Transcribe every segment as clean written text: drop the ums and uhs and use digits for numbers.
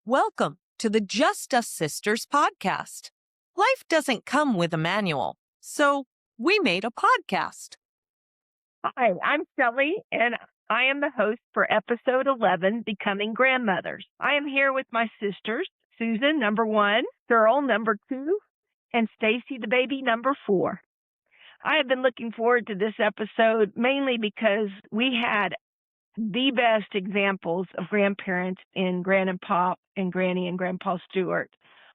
Welcome to the Just Us Sisters podcast. Life doesn't come with a manual, so we made a podcast. Hi, I'm Shelley, and I am the host for episode 11, Becoming Grandmothers. I am here with my sisters, Susan, number 1, Cheryl, number 2, and Stacy, the baby, number 4. I have been looking forward to this episode mainly because we had the best examples of grandparents in Gran and Pop and Granny and Grandpa Stewart.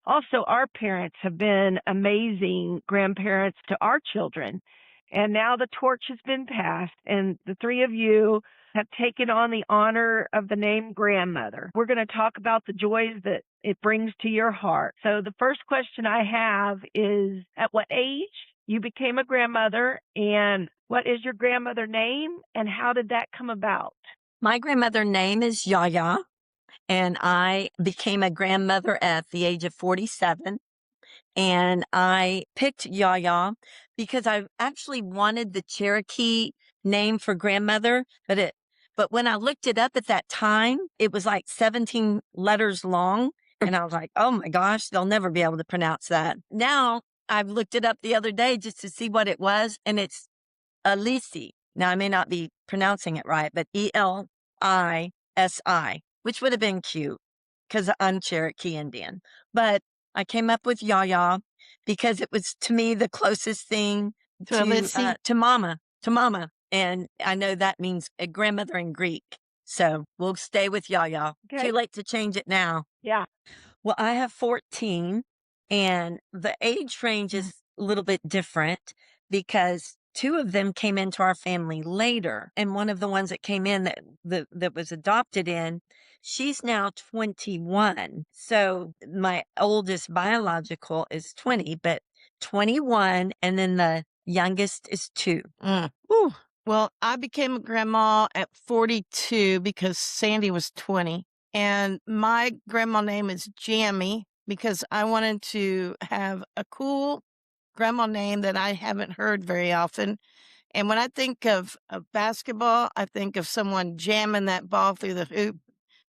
Also, our parents have been amazing grandparents to our children. And now the torch has been passed, and the three of you have taken on the honor of the name grandmother. We're going to talk about the joys that it brings to your heart. So the first question I have is, at what age you became a grandmother, and what is your grandmother name, and how did that come about? My grandmother name is Yaya, and I became a grandmother at the age of 47. And I picked Yaya because I actually wanted the Cherokee name for grandmother, but when I looked it up at that time, it was like 17 letters long. And I was like, oh my gosh, they'll never be able to pronounce that. Now I've looked it up the other day just to see what it was, and it's Alisi. Now I may not be pronouncing it right, but Elisi, which would have been cute because I'm Cherokee Indian. But I came up with Yaya because it was, to me, the closest thing to mama. And I know that means a grandmother in Greek. So we'll stay with Yaya. Okay. Too late to change it now. Yeah. Well, I have 14, and the age range is a little bit different because 2 of them came into our family later. And one of the ones that came in that was adopted in, she's now 21. So my oldest biological is 20, but 21, and then the youngest is 2. Ooh. Well, I became a grandma at 42 because Sandy was 20. And my grandma name is Jammy because I wanted to have a cool grandma name that I haven't heard very often. And when I think of basketball, I think of someone jamming that ball through the hoop.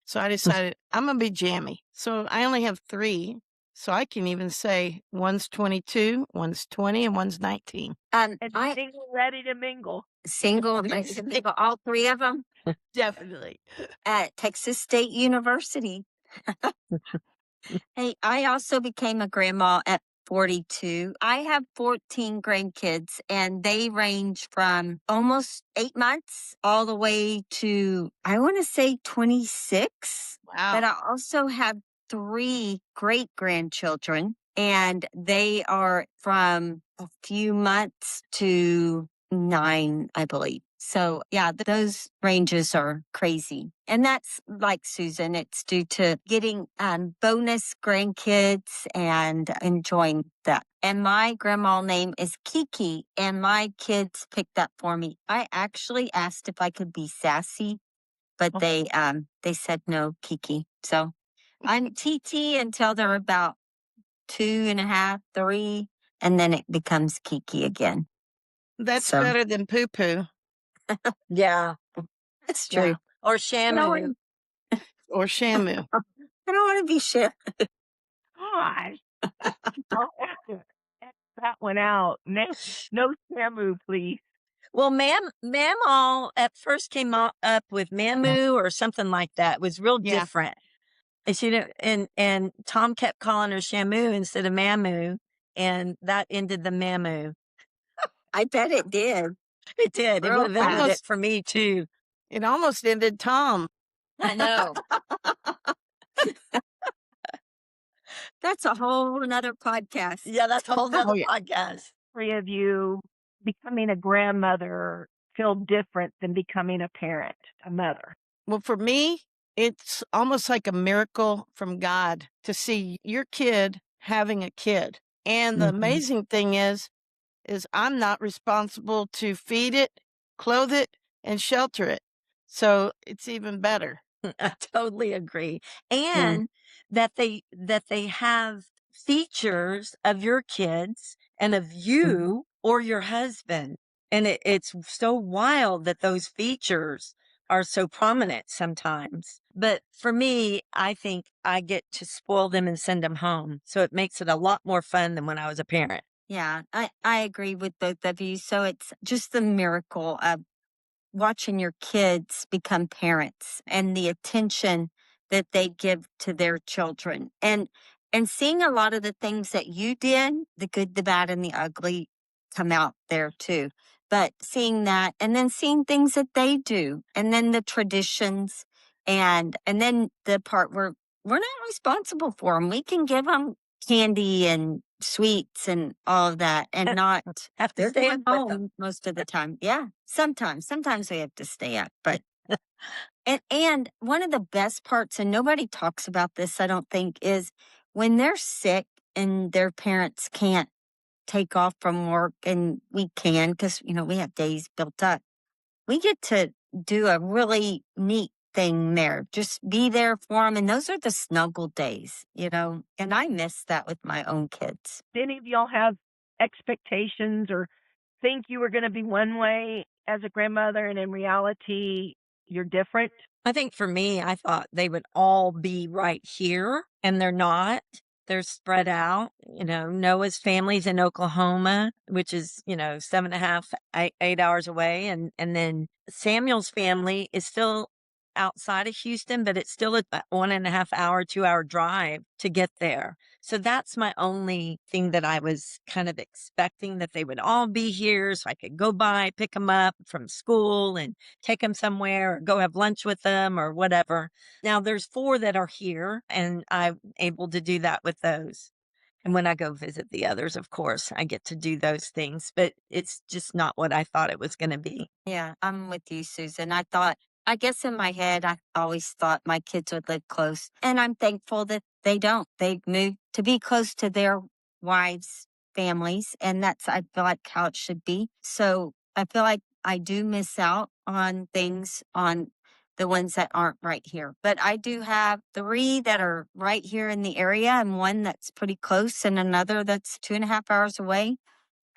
So I decided I'm going to be Jammy. So I only have 3. So I can even say one's 22, one's 20, and one's 19. And single, ready to mingle. Single, all 3 of them Definitely. at Texas State University. Hey, I also became a grandma at 42. I have 14 grandkids, and they range from almost 8 months all the way to, I want to say, 26. Wow. But I also have 3 great grandchildren, and they are from a few months to 9, I believe. So yeah, those ranges are crazy. And that's like Susan, it's due to getting bonus grandkids and enjoying that. And my grandma name is Kiki, and my kids picked up for me. I actually asked if I could be sassy, but they said no, Kiki. So I'm TT until they're about 2.5, 3, and then it becomes Kiki again. That's better than poo poo. Yeah, That's true. yeah. Or Shamu. Or Shamu. I don't want to be Shamu. Gosh. I'll have to X that one out. No Shamu, please. Well, Mammal at first came up with Mamu or something like that. It was real different. And she and Tom kept calling her Shamu instead of Mamu, and that ended the Mamu. I bet it did. It did. It would have ended it for me too. It almost ended Tom. I know. That's a whole another podcast. Yeah, that's a whole nother podcast. 3 of you becoming a grandmother feel different than becoming a parent, a mother. Well, for me, it's almost like a miracle from God to see your kid having a kid. And the amazing thing is I'm not responsible to feed it, clothe it, and shelter it. So it's even better. I totally agree. And that they have features of your kids and of you or your husband. And it's so wild that those features are so prominent sometimes. But for me, I think I get to spoil them and send them home. So it makes it a lot more fun than when I was a parent. Yeah, I agree with both of you. So it's just the miracle of watching your kids become parents and the attention that they give to their children and seeing a lot of the things that you did, the good, the bad, and the ugly come out there too. But seeing that and then seeing things that they do and then the traditions and then the part where we're not responsible for them. We can give them candy and sweets and all of that and not Have to they're stay going up with them. home most of the time. Yeah, sometimes we have to stay up, but and one of the best parts, and nobody talks about this, I don't think, is when they're sick and their parents can't take off from work, and we can because we have days built up. We get to do a really neat thing there. Just be there for them, and those are the snuggle days, And I miss that with my own kids. Did any of y'all have expectations or think you were going to be one way as a grandmother, and in reality, you're different? I think for me, I thought they would all be right here, and they're not. They're spread out. Noah's family's in Oklahoma, which is, 7.5, 8 hours away. And then Samuel's family is still outside of Houston, but it's still a 1.5 hour, 2 hour drive to get there. So that's my only thing that I was kind of expecting, that they would all be here so I could go by, pick them up from school and take them somewhere or go have lunch with them or whatever. Now there's 4 that are here, and I'm able to do that with those. And when I go visit the others, of course, I get to do those things, but it's just not what I thought it was going to be. Yeah, I'm with you, Susan. I guess in my head, I always thought my kids would live close. And I'm thankful that they don't. They've moved to be close to their wives' families. And I feel like how it should be. So I feel like I do miss out on things on the ones that aren't right here. But I do have 3 that are right here in the area and one that's pretty close and another that's 2.5 hours away.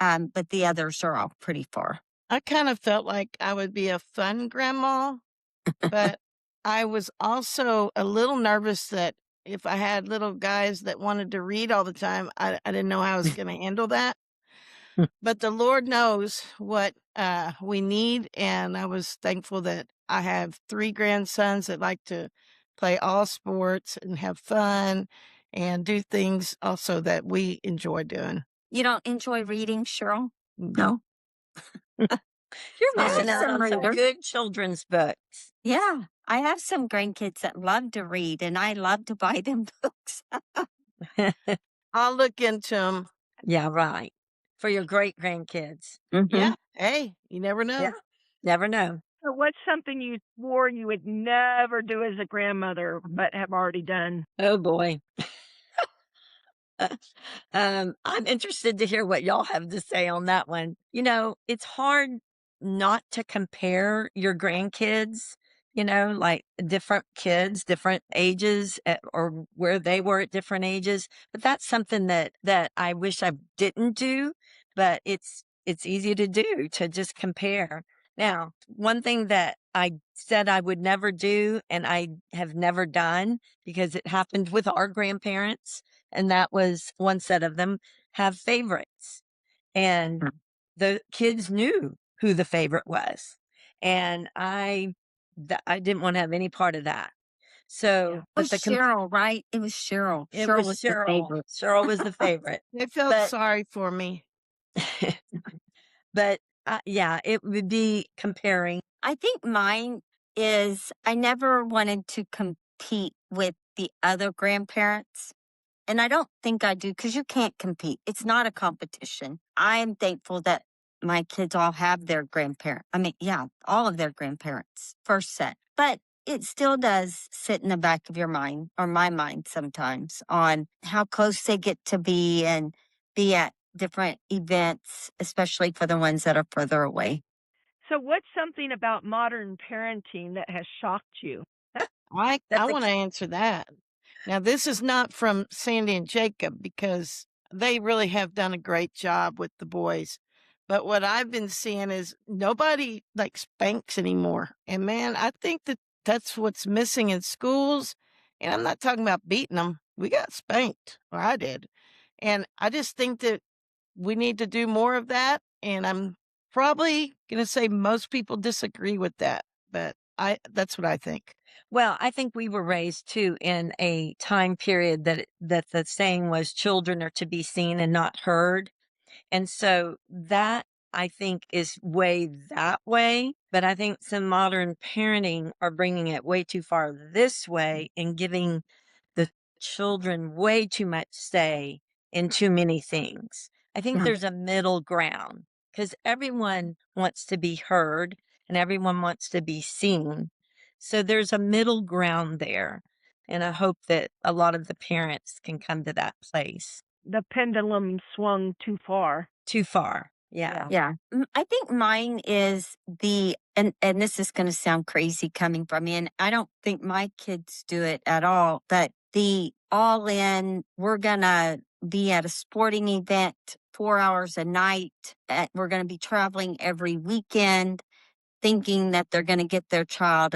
But the others are all pretty far. I kind of felt like I would be a fun grandma, but I was also a little nervous that if I had little guys that wanted to read all the time, I didn't know how I was going to handle that. But the Lord knows what we need. And I was thankful that I have 3 grandsons that like to play all sports and have fun and do things also that we enjoy doing. You don't enjoy reading, Cheryl? No. You're I have missing out some on some readers. good children's books. Yeah, I have some grandkids that love to read, and I love to buy them books. I'll look into them. Yeah, right. For your great grandkids. Yeah. Hey, you never know. Yeah. Never know. So what's something you swore you would never do as a grandmother but have already done? Oh boy. I'm interested to hear what y'all have to say on that one. It's hard not to compare your grandkids, like different kids, different ages or where they were at different ages. But that's something that I wish I didn't do, but it's easy to do, to just compare. Now, one thing that I said I would never do, and I have never done because it happened with our grandparents, and that was one set of them, have favorites. And the kids knew who the favorite was. And I didn't want to have any part of that. So, It was Cheryl, right? It was Cheryl. it Cheryl was was the Cheryl. favorite. Cheryl was the favorite. They felt But- sorry for me. But yeah, it would be comparing. I think mine is I never wanted to compete with the other grandparents. And I don't think I do because you can't compete. It's not a competition. I'm thankful that my kids all have their grandparents. I mean, yeah, all of their grandparents, first set. But it still does sit in the back of your mind, or my mind sometimes, on how close they get to be and be at different events, especially for the ones that are further away. So what's something about modern parenting that has shocked you? I That's want to answer that. Now, this is not from Sandy and Jacob because they really have done a great job with the boys. But what I've been seeing is nobody like spanks anymore. And man, I think that that's what's missing in schools. And I'm not talking about beating them. We got spanked, or I did. And I just think that we need to do more of that. And I'm probably going to say most people disagree with that, but that's what I think. Well, I think we were raised too in a time period that the saying was children are to be seen and not heard. And so that I think is way that way. But I think some modern parenting are bringing it way too far this way and giving the children way too much say in too many things. I think Yeah. there's a middle ground because everyone wants to be heard and everyone wants to be seen. So there's a middle ground there. And I hope that a lot of the parents can come to that place. The pendulum swung too far. Too far. Yeah. Yeah. I think mine is and this is going to sound crazy coming from me, and I don't think my kids do it at all, but the all in, we're going to be at a sporting event 4 hours a night. We're going to be traveling every weekend, thinking that they're going to get their child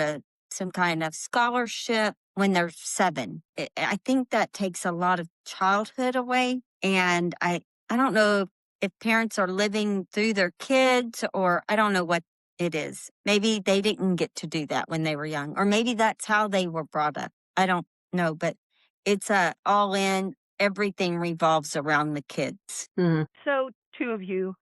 some kind of scholarship when they're 7. I think that takes a lot of childhood away. And I don't know if parents are living through their kids, or I don't know what it is. Maybe they didn't get to do that when they were young, or maybe that's how they were brought up. I don't know, but it's all in. Everything revolves around the kids. Mhm. So, two of you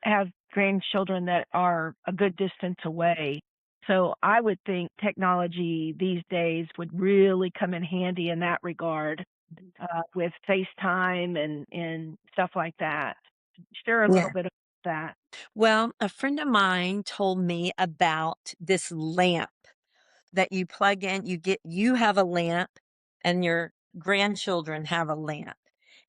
have grandchildren that are a good distance away. So, I would think technology these days would really come in handy in that regard, with FaceTime and stuff like that. Share a little Yeah. bit about that. Well, a friend of mine told me about this lamp that you plug in. You have a lamp and your grandchildren have a lamp.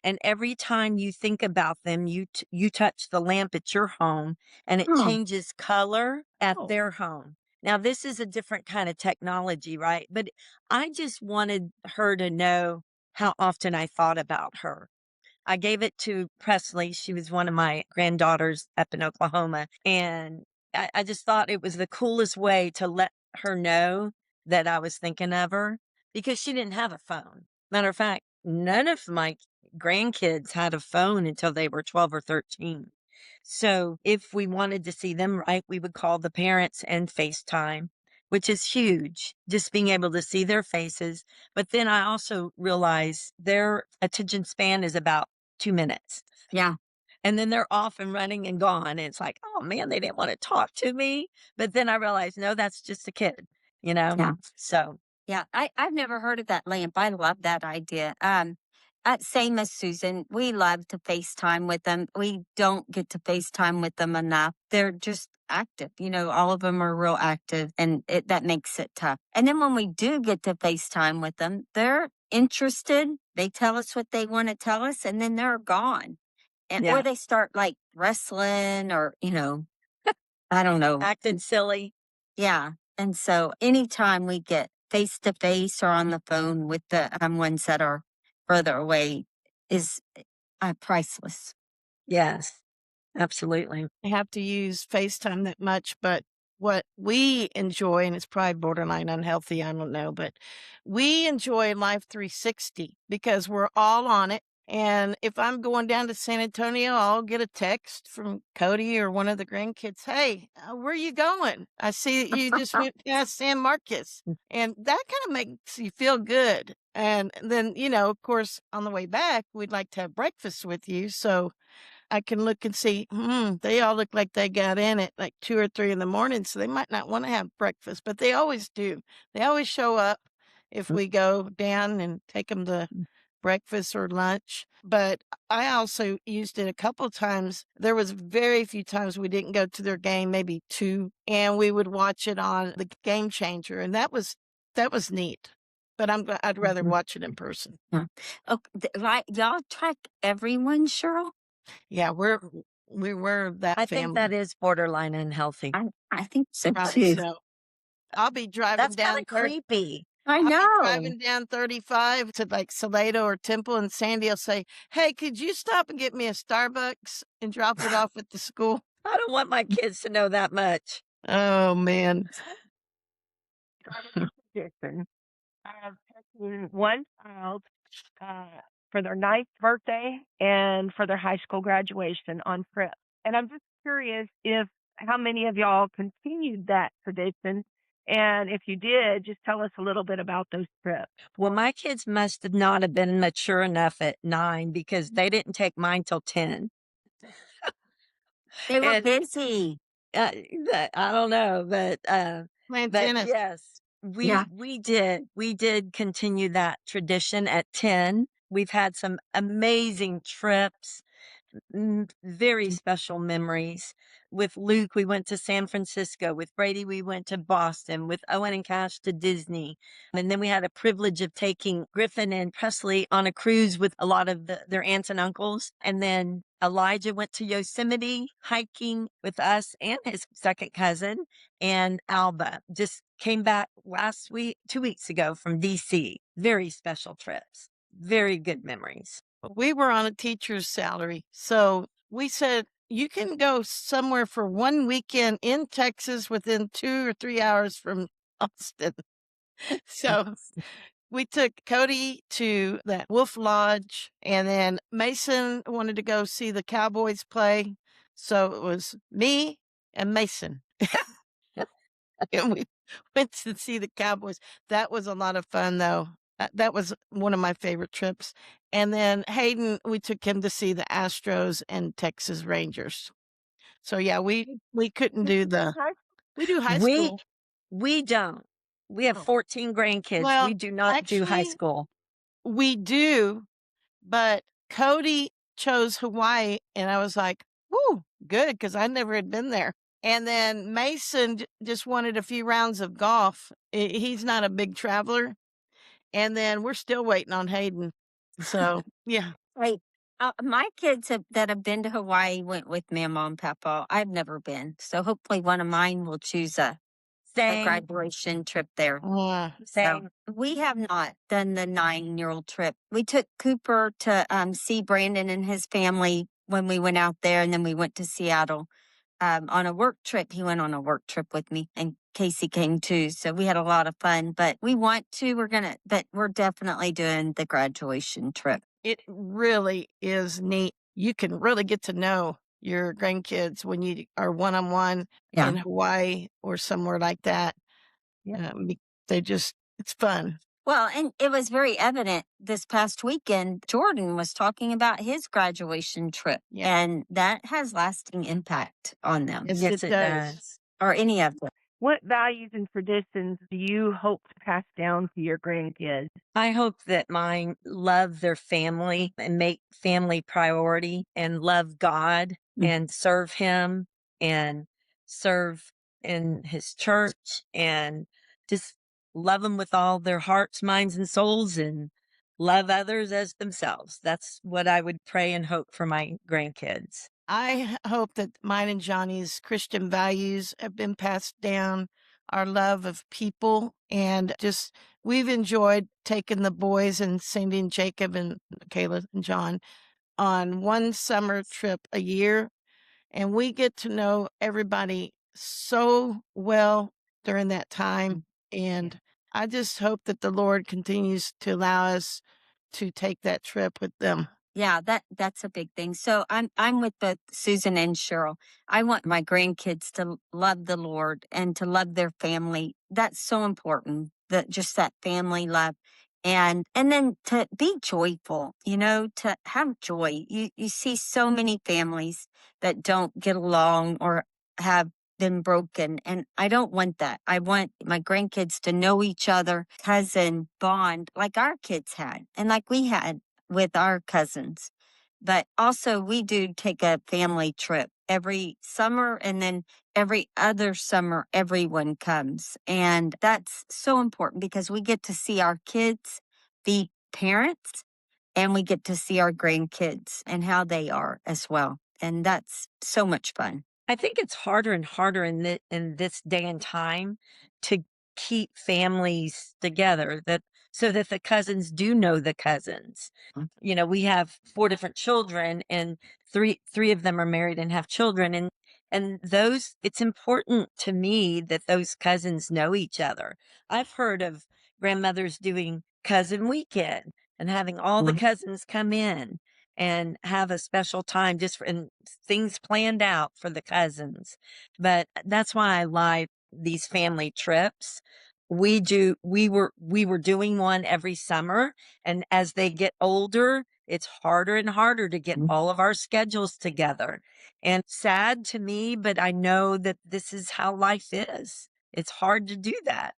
And every time you think about them, you touch the lamp at your home and it Oh, changes color at Oh, their home. Now, this is a different kind of technology, right? But I just wanted her to know how often I thought about her. I gave it to Presley. She was one of my granddaughters up in Oklahoma. And I just thought it was the coolest way to let her know that I was thinking of her because she didn't have a phone. Matter of fact, none of my grandkids had a phone until they were 12 or 13. So if we wanted to see them, right, we would call the parents and FaceTime, which is huge, just being able to see their faces. But then I also realize their attention span is about 2 minutes. yeah. And then they're off and running and gone. And it's like, oh man, they didn't want to talk to me. But then I realized, no, that's just a kid, you know? Yeah. So, Yeah, I've never heard of that lamp. I love that idea. Same as Susan, we love to FaceTime with them. We don't get to FaceTime with them enough. They're just active. All of them are real active, and that makes it tough. And then when we do get to FaceTime with them, they're interested. They tell us what they want to tell us, and then they're gone. Or yeah, they start like wrestling, or, I don't know. acting silly. Yeah. And so anytime we get face to face or on the phone with the ones that are further away is priceless. Yes, absolutely. I have to use FaceTime that much, but what we enjoy, and it's probably borderline unhealthy, I don't know, but we enjoy Life 360 because we're all on it. And if I'm going down to San Antonio, I'll get a text from Cody or one of the grandkids. Hey, where are you going? I see that you just went past San Marcos. And that kind of makes you feel good. And then, of course, on the way back, we'd like to have breakfast with you. So I can look and see, they all look like they got in at like 2 or 3 in the morning, so they might not want to have breakfast, but they always do. They always show up if we go down and take them to breakfast or lunch. But I also used it a couple times. There was very few times we didn't go to their game, maybe 2, and we would watch it on the Game Changer, and that was neat. But I'd rather watch it in person. Yeah. Oh, right. Y'all track everyone, Cheryl? Yeah, we were that I family. think that is borderline unhealthy. I think so Probably too. so. I'll be driving That's down kind of creepy. I I'll be know. driving down 35 to like Salado or Temple, and Sandy will say, "Hey, could you stop and get me a Starbucks and drop it off at the school?" I don't want my kids to know that much. Oh, man. Tradition of taking one child uh, for their ninth birthday and for their high school graduation on trips. And I'm just curious if how many of y'all continued that tradition. And if you did, just tell us a little bit about those trips. Well, my kids must have not have been mature enough at 9 because they didn't take mine till 10. They were And busy. I don't know, Playing but tennis. yes, Yeah. we did continue that tradition at 10. We've had some amazing trips, very special memories. With Luke, we went to San Francisco. With Brady, we went to Boston. With Owen and Cash to Disney. And then we had a privilege of taking Griffin and Presley on a cruise with a lot of their aunts and uncles. And then Elijah went to Yosemite hiking with us and his second cousin. And Alba just came back last week, 2 weeks ago from DC. Very special trips. Very good memories. We were on a teacher's salary. So we said, you can go somewhere for one weekend in Texas within 2 or 3 hours from Austin. So we took Cody to that Wolf Lodge, and then Mason wanted to go see the Cowboys play. So it was me and Mason. And we went to see the Cowboys. That was a lot of fun, though. That was one of my favorite trips. And then Hayden, we took him to see the Astros and Texas Rangers. So yeah, we couldn't do we do high We school. we don't. We have Oh. 14 grandkids. Well, We do not do high actually, school. We do, but Cody chose Hawaii, and I was like, "Whoo, good," because I never had been there. And then Mason just wanted a few rounds of golf. He's not a big traveler. And then we're still waiting on Hayden. So, yeah. Right. My kids that have been to Hawaii went with me and Mom and Papa. I've never been. So hopefully one of mine will choose a Same. graduation trip there. So Same. we have not done the 9-year-old trip. We took Cooper to see Brandon and his family when we went out there, and then we went to Seattle on a work trip. He went on a work trip with me, and Casey came too. So we had a lot of fun. But we're definitely doing the graduation trip. It really is neat. You can really get to know your grandkids when you are one-on-one Yeah. in Hawaii or somewhere like that. Yeah. It's fun. Well, and it was very evident this past weekend. Jordan was talking about his graduation trip, Yeah. and that has lasting impact on them, Yes, it does. or any of them. What values and traditions do you hope to pass down to your grandkids? I hope that mine love their family and make family priority and love God and serve Him and serve in His church and just love Him with all their hearts, minds, and souls and love others as themselves. That's what I would pray and hope for my grandkids. I hope that mine and Johnny's Christian values have been passed down, our love of people, and just we've enjoyed taking the boys and Cindy and Jacob and Kayla and John on one summer trip a year, and we get to know everybody so well during that time. And I just hope that the Lord continues to allow us to take that trip with them. Yeah, that's a big thing. So I'm with the Susan and Cheryl. I want my grandkids to love the Lord and to love their family. That's so important. That family love. And then to be joyful, to have joy. You see so many families that don't get along or have been broken. And I don't want that. I want my grandkids to know each other, cousin bond like our kids had and like we had with our cousins. But also we do take a family trip every summer, and then every other summer everyone comes. And that's so important because we get to see our kids be parents, and we get to see our grandkids and how they are as well. And that's so much fun. I think it's harder and harder in this day and time to keep families together so that the cousins do know the cousins. We have 4 different children, and three of them are married and have children, and And it's important to me that those cousins know each other. I've heard of grandmothers doing cousin weekend and having all the cousins come in and have a special time and things planned out for the cousins. But that's why I like these family trips. We were doing one every summer, and as they get older, it's harder and harder to get all of our schedules together. And sad to me, but I know that this is how life is. It's hard to do that.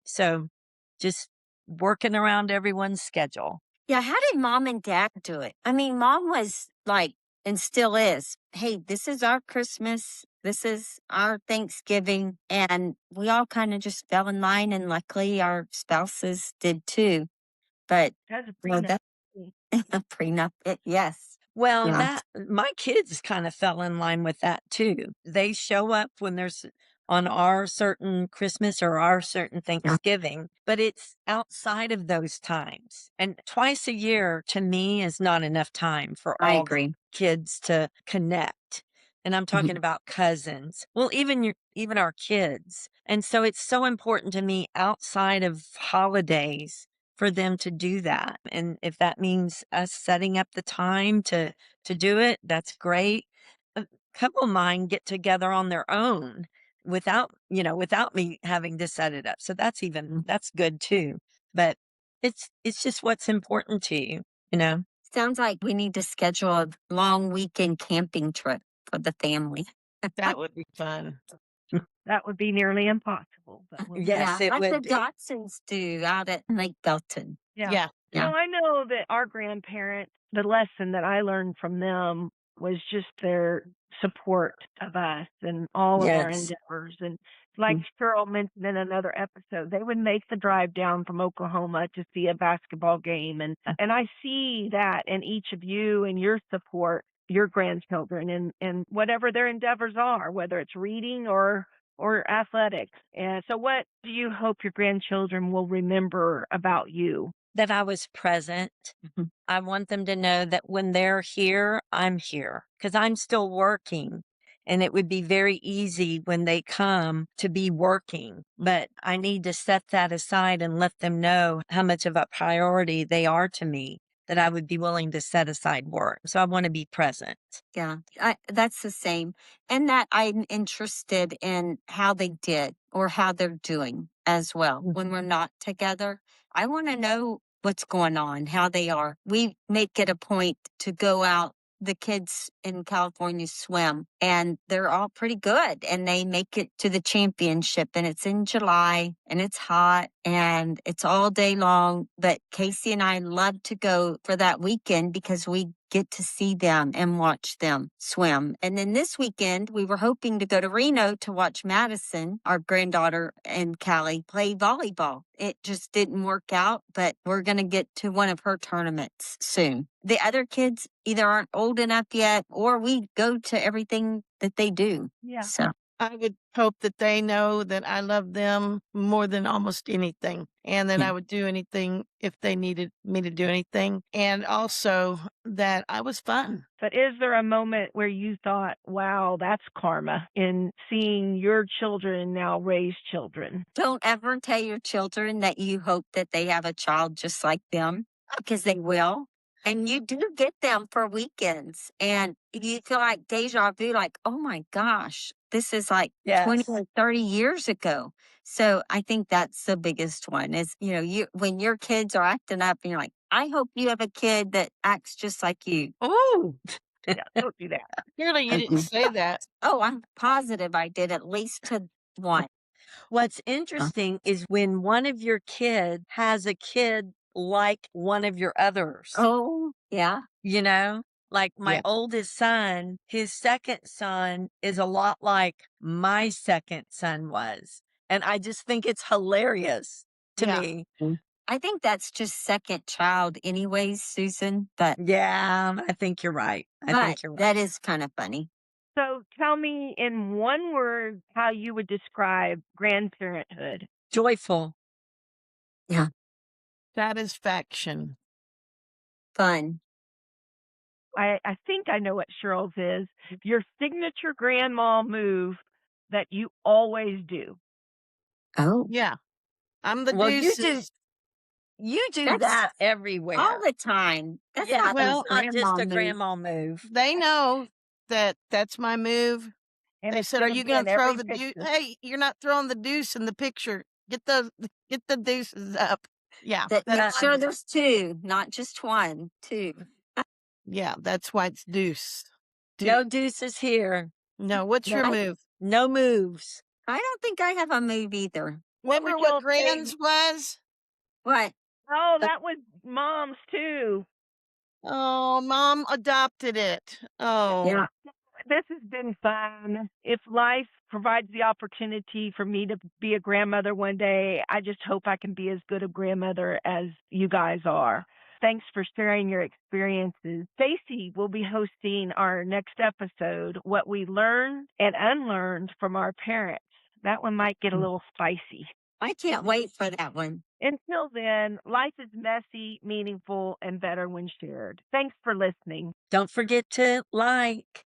So just working around everyone's schedule. Yeah, how did mom and dad do it? I mean, mom was like, and still is, hey, this is our Christmas, this is our Thanksgiving. And we all kind of just fell in line, and luckily our spouses did too. But That's a well, prenup. a prenup, yes. Well, Yeah. that my kids kind of fell in line with that too. They show up when there's on our certain Christmas or our certain Thanksgiving, but it's outside of those times. And twice a year to me is not enough time for I all the agree. kids to connect. And I'm talking about cousins. Well, even our kids. And so it's so important to me outside of holidays for them to do that. And if that means us setting up the time to do it, that's great. A couple of mine get together on their own without me having to set it up. So that's good too. But it's just what's important to you, you know? Sounds like we need to schedule a long weekend camping trip for the family. That would be fun. That would be nearly impossible, but we'll do it. Yes, it Like the would be. Dotsons do out at Lake Belton. Yeah. Yeah. Yeah. I know that our grandparents, the lesson that I learned from them was just their support of us and all of our Yes. endeavors. And like Cheryl mentioned in another episode, they would make the drive down from Oklahoma to see a basketball game. And I see that in each of you and your support, your grandchildren and whatever their endeavors are, whether it's reading or athletics. And so what do you hope your grandchildren will remember about you? That I was present. I want them to know that when they're here, I'm here because I'm still working. And it would be very easy when they come to be working, but I need to set that aside and let them know how much of a priority they are to me, that I would be willing to set aside work. So I want to be present. Yeah, that's the same. And that I'm interested in how they did or how they're doing as well. When we're not together, I want to know what's going on, how they are. We make it a point to go out. The kids in California swim, and they're all pretty good, and they make it to the championship, and it's in July, and it's hot, and it's all day long. But Casey and I love to go for that weekend because we get to see them and watch them swim. And then this weekend, we were hoping to go to Reno to watch Madison, our granddaughter, and Callie play volleyball. It just didn't work out, but we're going to get to one of her tournaments soon. The other kids either aren't old enough yet, or we go to everything that they do. Yeah. So I would hope that they know that I love them more than almost anything, and that I would do anything if they needed me to do anything, and also that I was fun. But is there a moment where you thought, wow, that's karma in seeing your children now raise children? don't ever tell your children that you hope that they have a child just like them, because they will. And you do get them for weekends, and you feel like deja vu, like, oh my gosh, this is like 20 Yes. or 30 years ago. So I think that's the biggest one is, when your kids are acting up and you're like, I hope you have a kid that acts just like you. Oh, Yeah, don't do that. Surely you didn't say that. Oh, I'm positive I did at least to one. what's interesting is when one of your kids has a kid like one of your others. Oh, yeah. You know, like my Yeah. oldest son, his second son is a lot like my second son was. And I just think it's hilarious to Yeah. me. I think that's just second child anyways, Susan, but Yeah, I think you're right. that is kind of funny. So tell me in one word how you would describe grandparenthood. Joyful. Satisfaction. Fun. I think I know what Cheryl's is. Your signature grandma move that you always do. Oh, Yeah. I'm the Well, you deuces. do that's that all everywhere. the time. That's Yeah, not that's Well, a not just grandma a move. grandma move. they know that that's my move. And They it's said, "Are gonna you be going in to throw every the deuce? picture. Hey, you're not throwing the deuce in the picture. Get the deuces up." Yeah, That make that's Uh, sure there's two, not just one, two. yeah, that's why it's deuce. No deuces here. No, what's No, your I, move? No moves. I don't think I have a move either. What would Remember what y'all say? Gran's was? What? Oh, Uh, that was mom's too. Oh, Mom adopted it. Oh, Yeah. This has been fun. If life provides the opportunity for me to be a grandmother one day, I just hope I can be as good a grandmother as you guys are. Thanks for sharing your experiences. Stacy will be hosting our next episode, What We Learned and Unlearned from Our Parents. That one might get a little spicy. I can't wait for that one. Until then, life is messy, meaningful, and better when shared. Thanks for listening. Don't forget to like.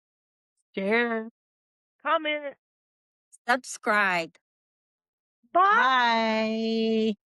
share. Comment. Subscribe. Bye. Bye.